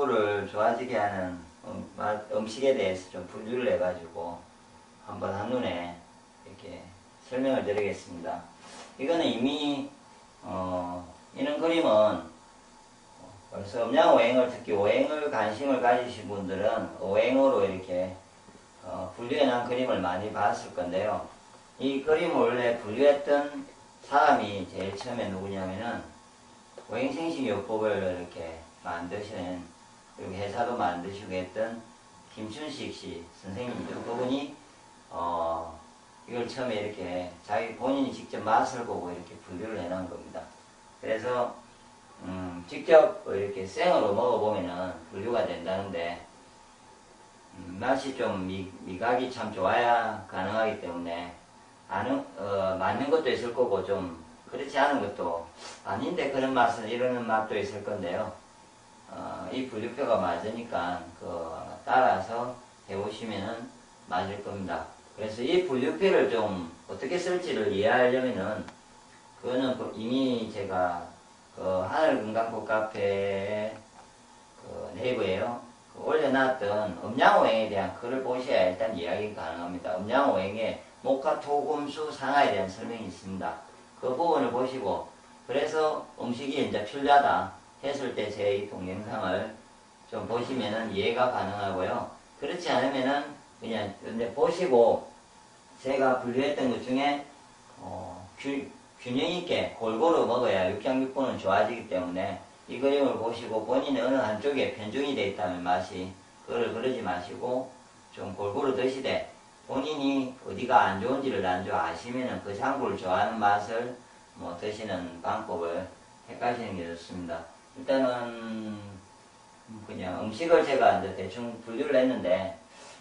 피부를 좋아지게 하는 음식에 대해서 좀 분류를 해가지고 한번 한눈에 이렇게 설명을 드리겠습니다. 이거는 이미 이런 그림은 벌써 음양오행을, 특히 오행을 관심을 가지신 분들은 오행으로 이렇게 분류해놓은 그림을 많이 봤을 건데요. 이 그림을 원래 분류했던 사람이 제일 처음에 누구냐면은 오행생식요법을 이렇게 만드신, 그리고 회사도 만드시고 했던 김춘식 씨 선생님이죠. 그분이 이걸 처음에 이렇게 자기 본인이 직접 맛을 보고 이렇게 분류를 해놓은 겁니다. 그래서 직접 이렇게 생으로 먹어보면은 분류가 된다는데, 맛이 좀 미각이 참 좋아야 가능하기 때문에 맞는 것도 있을 거고 좀 그렇지 않은 것도 아닌데 그런 맛은 이러는 맛도 있을 건데요. 이 분류표가 맞으니까 따라서 해보시면은 맞을 겁니다. 그래서 이 분류표를 좀 어떻게 쓸지를 이해하려면은 그거는 이미 제가 하늘건강법 카페에 네이버에요 올려놨던 음양오행에 대한 글을 보셔야 일단 이야기가 가능합니다. 음양오행에 목화토금수 상하에 대한 설명이 있습니다. 그 부분을 보시고, 그래서 음식이 이제 필요하다 했을 때 제 이 동영상을 좀 보시면은 이해가 가능하고요. 그렇지 않으면은 그냥 근데 보시고 제가 분류했던 것 중에 균형 있게 골고루 먹어야 육향육부는 좋아지기 때문에 이 그림을 보시고 본인이 어느 한쪽에 편중이 되어 있다면 맛이 그거를 그러지 마시고 좀 골고루 드시되, 본인이 어디가 안 좋은지를 안 좋아 아시면은 그 장구를 좋아하는 맛을 드시는 방법을 헷갈리시는 게 좋습니다. 일단은 그냥 음식을 제가 이제 대충 분류를 했는데,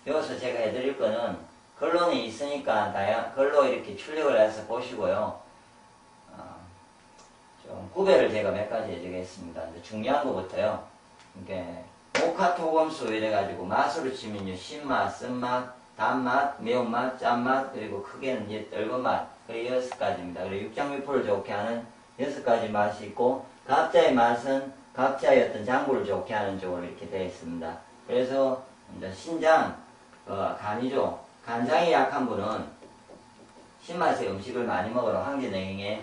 여기서 제가 해드릴 거는 결론이 있으니까 글로 이렇게 출력을 해서 보시고요. 좀 구별을 제가 몇 가지 해주겠습니다. 중요한 것부터요. 이렇게 목화토금수 이래가지고 맛으로 치면요, 신맛, 쓴맛, 단맛, 매운맛, 짠맛, 그리고 크게는 이제 떫은 맛, 그리고 6가지입니다. 그리고 육장미포를 좋게 하는 6가지 맛이 있고, 각자의 맛은 각자의 어떤 장구를 좋게 하는 쪽으로 이렇게 되어 있습니다. 그래서 이제 신장, 간이죠. 간장이 약한 분은 신맛의 음식을 많이 먹으러 황제내경에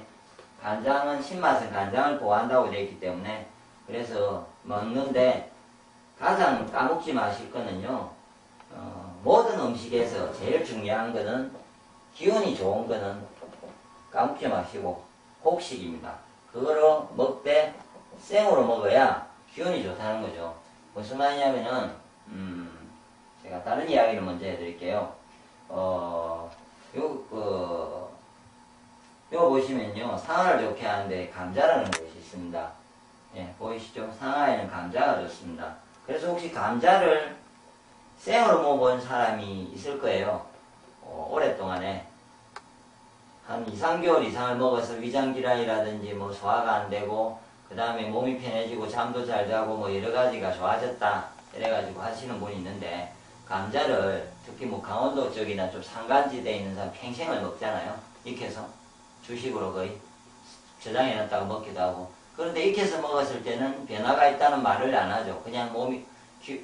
간장은 신맛은 간장을 보호한다고 되어 있기 때문에 그래서 먹는데, 가장 까먹지 마실 거는요, 모든 음식에서 제일 중요한 거는 기운이 좋은 거는 까먹지 마시고 곡식입니다. 그거로 먹되 생으로 먹어야 기운이 좋다는 거죠. 무슨 말이냐면은 제가 다른 이야기를 먼저 해드릴게요. 요거 보시면요, 상하를 좋게 하는데 감자라는 것이 있습니다. 예, 보이시죠? 상하에는 감자가 좋습니다. 그래서 혹시 감자를 생으로 먹어본 사람이 있을 거예요. 오랫동안에 한 2, 3개월 이상을 먹어서 위장질환이라든지 소화가 안 되고 그 다음에 몸이 편해지고 잠도 잘 자고 여러 가지가 좋아졌다 이래가지고 하시는 분이 있는데, 감자를 특히 강원도 쪽이나 좀 산간지대에 있는 사람 팽생을 먹잖아요. 익혀서 주식으로 거의 저장해놨다가 먹기도 하고. 그런데 익혀서 먹었을 때는 변화가 있다는 말을 안 하죠. 그냥 몸이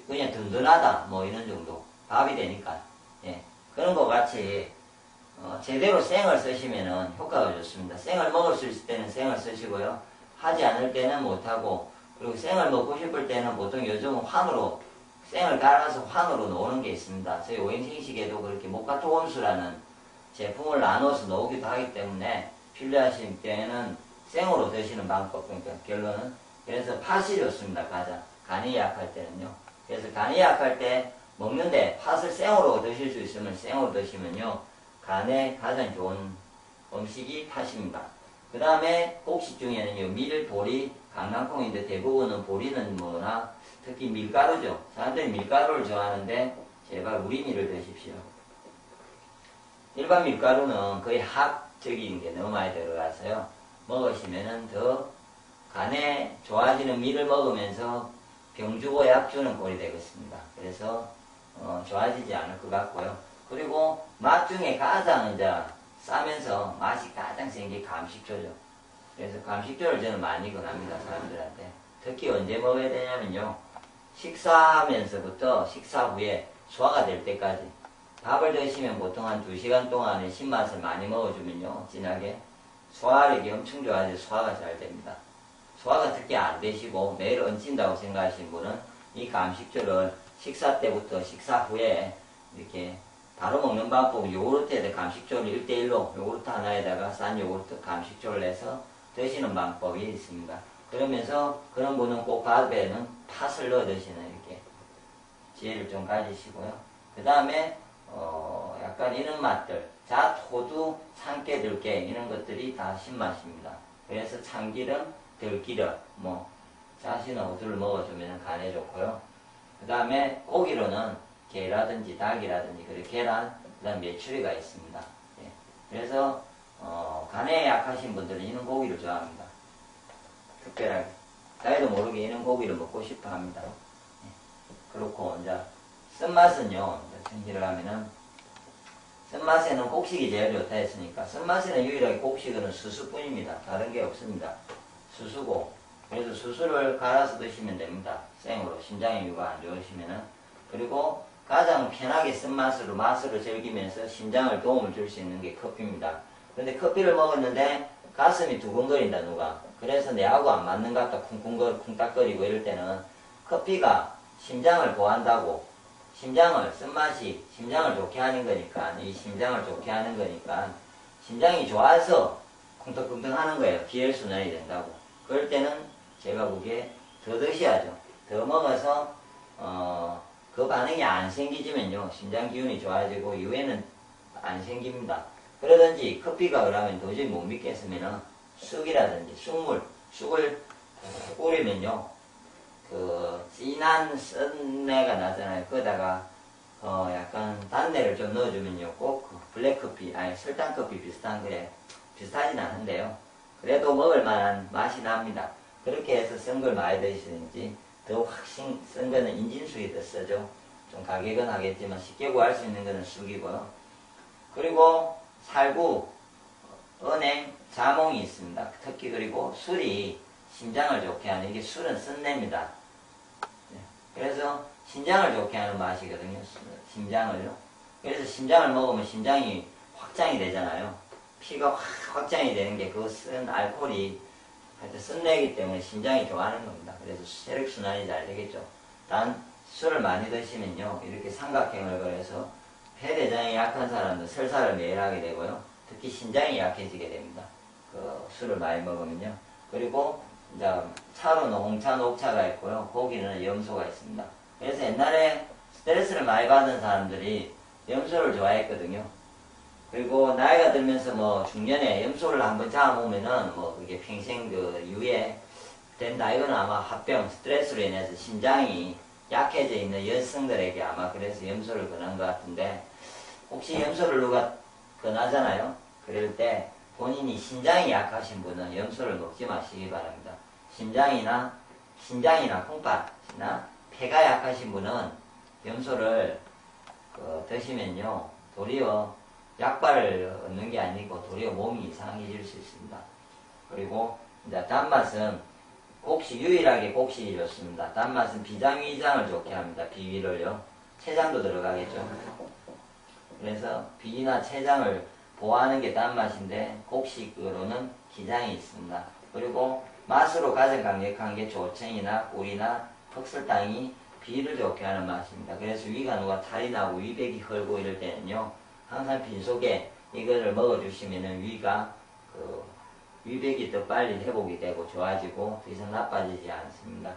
그냥 든든하다 이런 정도, 밥이 되니까. 예, 그런 것 같이 제대로 생을 쓰시면은 효과가 좋습니다. 생을 먹을 수 있을 때는 생을 쓰시고요, 하지 않을 때는 못하고, 그리고 생을 먹고 싶을 때는 보통 요즘은 황으로 생을 갈아서 황으로 놓는 게 있습니다. 저희 오행생식에도 그렇게 목화토금수라는 제품을 나눠서 놓기도 하기 때문에 필요하신 때에는 생으로 드시는 방법, 그러니까 결론은 그래서 팥이 좋습니다. 가장 간이 약할 때는요. 그래서 간이 약할 때 먹는데 팥을 생으로 드실 수 있으면 생으로 드시면요, 간에 가장 좋은 음식이 팥입니다. 그 다음에 곡식 중에는요, 밀, 보리, 강낭콩인데 대부분은 보리는 특히 밀가루죠. 사람들이 밀가루를 좋아하는데 제발 우리밀을 드십시오. 일반 밀가루는 거의 합적인 게 너무 많이 들어가서요, 먹으시면은 더 간에 좋아지는 밀을 먹으면서 병 주고 약 주는 꼴이 되겠습니다. 그래서 좋아지지 않을 것 같고요. 그리고 맛 중에 가장 이제 싸면서 맛이 가장 센 게 감식초죠. 그래서 감식초를 저는 많이 권합니다, 사람들한테. 특히 언제 먹어야 되냐면요, 식사하면서부터 식사 후에 소화가 될 때까지 밥을 드시면 보통 한 2시간 동안에 신맛을 많이 먹어주면요, 진하게 소화력이 엄청 좋아져서 소화가 잘 됩니다. 소화가 특히 안 되시고 매일 얹힌다고 생각하시는 분은 이 감식초를 식사 때부터 식사 후에 이렇게 바로 먹는 방법은 요구르트에다 감식초를 1대1로 요구르트 하나에다가 싼 요구르트 감식초를 내서 드시는 방법이 있습니다. 그러면서 그런 분은 꼭 밥에는 팥을 넣어 드시는 이렇게 지혜를 좀 가지시고요. 그 다음에 약간 이런 맛들, 잣, 호두, 참깨, 들깨 이런 것들이 다 신맛입니다. 그래서 참기름, 들기름, 잣이나 호두를 먹어주면 간에 좋고요. 그 다음에 고기로는 게라든지 닭이라든지 그리고 계란, 그 다음 메추리가 있습니다. 예. 그래서 간에 약하신 분들은 이런 고기를 좋아합니다. 특별하게 자기도 모르게 이런 고기를 먹고 싶어 합니다. 예. 그렇고 이제 쓴맛은요, 정리를 하면은 쓴맛에는 곡식이 제일 좋다 했으니까 쓴맛에는 유일하게 곡식은 수수뿐입니다. 다른 게 없습니다. 수수고 그래서 수수를 갈아서 드시면 됩니다. 생으로 심장에 유가 안 좋으시면은. 그리고 가장 편하게 쓴맛으로 맛으로 즐기면서 심장을 도움을 줄 수 있는 게 커피입니다. 그런데 커피를 먹었는데 가슴이 두근거린다 누가. 그래서 내하고 안 맞는 것 같다 쿵딱거리고 이럴 때는 커피가 심장을 보호한다고, 심장을 쓴맛이 심장을 좋게 하는 거니까, 이 심장을 좋게 하는 거니까 심장이 좋아서 쿵떡쿵떡 하는 거예요. 기혈순환이 된다고. 그럴 때는 제가 보기에 더 드셔야죠. 더 먹어서 그 반응이 안 생기지면요, 심장 기운이 좋아지고 이후에는 안 생깁니다. 그러든지 커피가 그러면 도저히 못 믿겠으면은 쑥이라든지 쑥을 뿌리면요, 그 진한 쓴내가 나잖아요. 거기다가 약간 단내를 좀 넣어주면요, 꼭 그 블랙커피, 아니 설탕커피 비슷한 그래 비슷하진 않은데요, 그래도 먹을만한 맛이 납니다. 그렇게 해서 쓴 걸 많이 드시든지, 더 확신 쓴 거는 인진쑥이 더 쓰죠. 좀 가격은 하겠지만 쉽게 구할 수 있는 거는 쑥이고요. 그리고 살구, 은행, 자몽이 있습니다. 특히 그리고 술이 심장을 좋게 하는, 이게 술은 쓴내입니다. 그래서 심장을 좋게 하는 맛이거든요. 심장을요. 그래서 심장을 먹으면 심장이 확장이 되잖아요. 피가 확장이 되는 게 그 쓴 알코올이 하여튼 쓴내기 때문에 심장이 좋아하는 겁니다. 그래서 혈액순환이 잘 되겠죠. 단 술을 많이 드시면요, 이렇게 삼각형을 그려서 폐대장이 약한 사람은 설사를 매일 하게 되고요. 특히 신장이 약해지게 됩니다. 그 술을 많이 먹으면요. 그리고 이제 차로는 홍차, 녹차가 있고요. 고기는 염소가 있습니다. 그래서 옛날에 스트레스를 많이 받은 사람들이 염소를 좋아했거든요. 그리고 나이가 들면서 중년에 염소를 한번 잡아보면은 그게 평생 유예 된다. 이건 아마 합병, 스트레스로 인해서 심장이 약해져 있는 여성들에게 아마 그래서 염소를 권한 것 같은데, 혹시 염소를 누가 권하잖아요. 그럴 때 본인이 신장이 약하신 분은 염소를 먹지 마시기 바랍니다. 신장이나 콩팥이나 폐가 약하신 분은 염소를 드시면요, 도리어 약발을 얻는 게 아니고 도리어 몸이 이상해질 수 있습니다. 그리고 이제 단맛은 유일하게 곡식이 좋습니다. 단맛은 비장위장을 좋게 합니다. 비위를요. 췌장도 들어가겠죠. 그래서 비위나 췌장을 보호하는 게 단맛인데, 곡식으로는 기장이 있습니다. 그리고 맛으로 가장 강력한 게 조청이나 꿀이나 퍽설탕이 비위를 좋게 하는 맛입니다. 그래서 위가 누가 탈이 나고 위백이 헐고 이럴 때는요, 항상 빈속에 이거를 먹어주시면은 위백이 더 빨리 회복이 되고 좋아지고 더 이상 나빠지지 않습니다.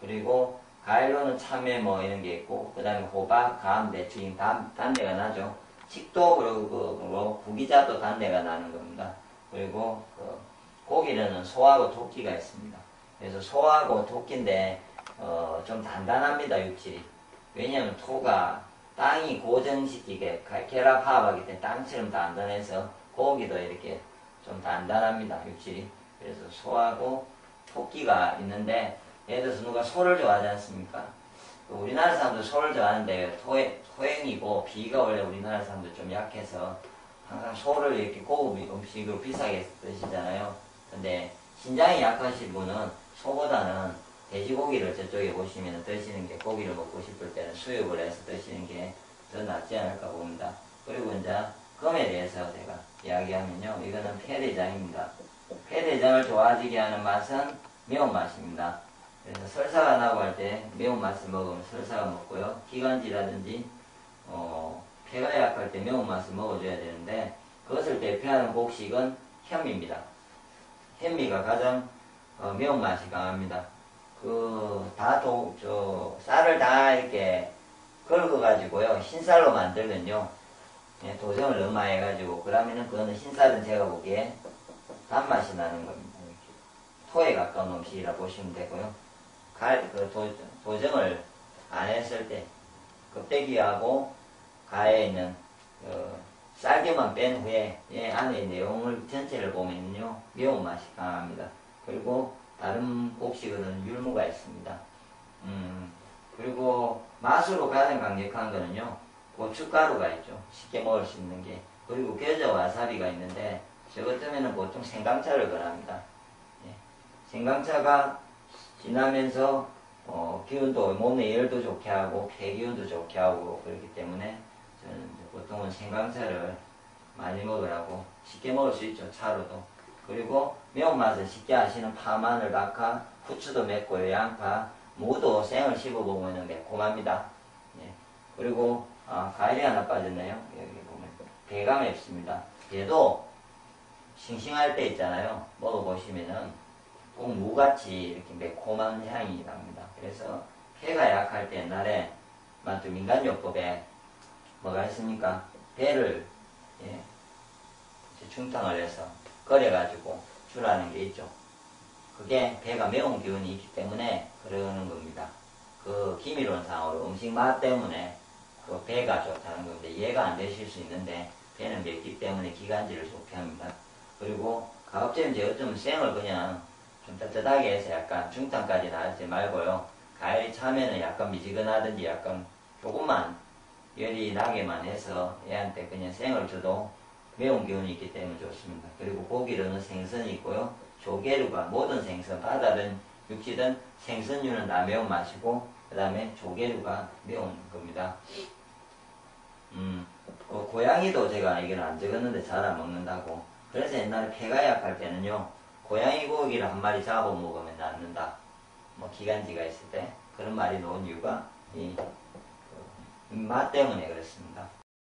그리고 과일로는 참외 이런 게 있고, 그 다음에 호박, 감, 대추, 단내가 나죠. 칡도 그리고 구기자도 단내가 나는 겁니다. 그리고 고기는 소하고 토끼가 있습니다. 그래서 소하고 토끼인데 좀 단단합니다, 육질이. 왜냐하면 토가 땅이 고정시키게 결합화합하기 때문에 땅처럼 단단해서 고기도 이렇게 좀 단단합니다, 육질이. 그래서 소하고 토끼가 있는데, 예를 들어서 누가 소를 좋아하지 않습니까? 우리나라 사람도 소를 좋아하는데 토행이고 비위가 원래 우리나라 사람들 좀 약해서 항상 소를 이렇게 고급 음식으로 비싸게 드시잖아요. 근데 신장이 약하신 분은 소보다는 돼지고기를 저쪽에 보시면 드시는 게 고기를 먹고 싶을 때는 수육을 해서 드시는 게 더 낫지 않을까 봅니다. 그리고 이제 검에 대해서 제가 이야기하면요. 이거는 폐대장입니다. 폐대장을 좋아지게 하는 맛은 매운맛입니다. 그래서 설사가 나고 할 때 매운맛을 먹으면 설사가 먹고요. 기관지라든지 폐가 약할 때 매운맛을 먹어줘야 되는데 그것을 대표하는 곡식은 현미입니다. 현미가 가장 매운맛이 강합니다. 쌀을 다 이렇게 긁어가지고요. 흰쌀로 만들면요. 예, 도정을 너무 많이 해가지고, 그러면은 그거는 흰쌀은 제가 보기에 단맛이 나는 겁니다. 이렇게. 토에 가까운 음식이라 보시면 되고요. 도정을 안 했을 때, 껍데기하고 가에 있는, 쌀기만 뺀 후에, 안에 내용을 전체를 보면요. 매운맛이 강합니다. 그리고 다른 곡식은 율무가 있습니다. 그리고 맛으로 가장 강력한 거는요. 고춧가루가 있죠. 쉽게 먹을 수 있는 게. 그리고 겨자 와사비가 있는데 저것 때문에는 보통 생강차를 권합니다. 예. 생강차가 지나면서 기운도 몸의 열도 좋게 하고 폐기운도 좋게 하고 그렇기 때문에 저는 보통은 생강차를 많이 먹으라고 쉽게 먹을 수 있죠. 차로도. 그리고 매운맛을 쉽게 하시는 파, 마늘, 박하, 후추도 맵고요. 양파, 무도 생을 씹어보면 매콤합니다. 예. 그리고 과일이 하나 빠졌네요. 여기 보면 배가 맵습니다. 배도 싱싱할 때 있잖아요. 먹어보시면은 꼭 무같이 이렇게 매콤한 향이 납니다. 그래서 폐가 약할 때 옛날에 만두 민간요법에 뭐가 있습니까? 배를 중탕을 해서 끓여가지고 주라는 게 있죠. 그게 배가 매운 기운이 있기 때문에 그러는 겁니다. 그 기미론상으로 음식 맛 때문에 그 배가 좋다는 겁니다. 이해가 안 되실 수 있는데 배는 맵기 때문에 기관지를 좋게 합니다. 그리고 가급적이면 제가 좀 생을 그냥 좀 따뜻하게 해서 약간 중탕까지는 하지 말고요. 과일이 차면은 약간 미지근하든지 약간 조금만 열이 나게만 해서 얘한테 그냥 생을 줘도 매운 기운이 있기 때문에 좋습니다. 그리고 고기로는 생선이 있고요. 조개류가 모든 생선, 바다든 육지든 생선류는 다 매운맛이고 그 다음에 조개류가 매운 겁니다. 고양이도 제가 이걸 안 적었는데 잘 안 먹는다고. 그래서 옛날에 폐가 약할 때는요. 고양이 고기를 한 마리 잡아 먹으면 낫는다. 기관지가 있을 때 그런 말이 나온 이유가 이 맛 때문에 그렇습니다.